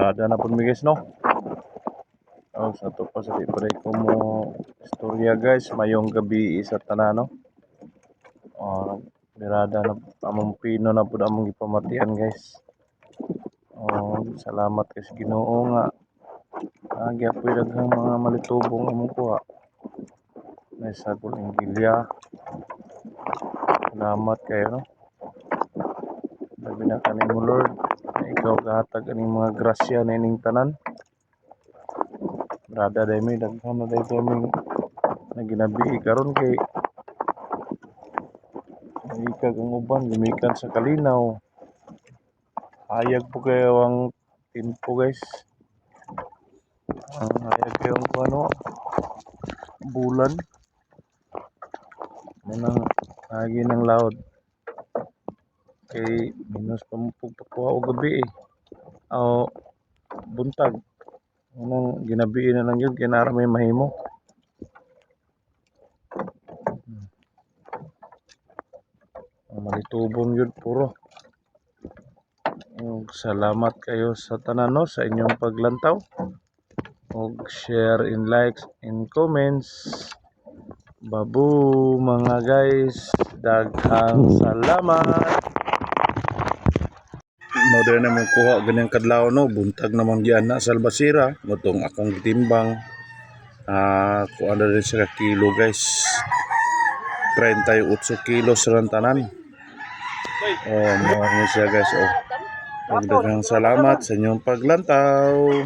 Birada na po mi guys no. Oh, sa to pa sa di pa ko mo istorya guys, mayong gabi sa tanano. Birada na among pino na pud among gipamatian guys. Salamat kay sa Ginoo nga agyapoy daghang mga malitubong among kuha. May sagol ang gilya. Salamat kayo no. Labi na kanimo Lord, na ikaw gahatag aning mga grasya na ining tanan. Brada day may daghan na day kami na ginabi karon kay ikag ang uban gumikan sa kalinaw. Hayag po kayo ang tempo guys. Hayag kayo ang ano, bulan. Manang lagi ng loud. Kay minus pamupukuha o gabi buntag. Manang ginabi na lang yun kay nara may mahimo. Malitubong yun puro. Salamat kayo sa tanan no, sa inyong paglantaw. Og share in likes and comments. Babu mga guys, daghang salamat. Modern na mong kuha ganyang kadlaw no, buntag namang diyan na sa Albacira, motong akong gitimbang kuha na rin sa kilo guys. 38 kilos sa tanan. Mo siya guys. Daghang salamat sa inyong paglantaw.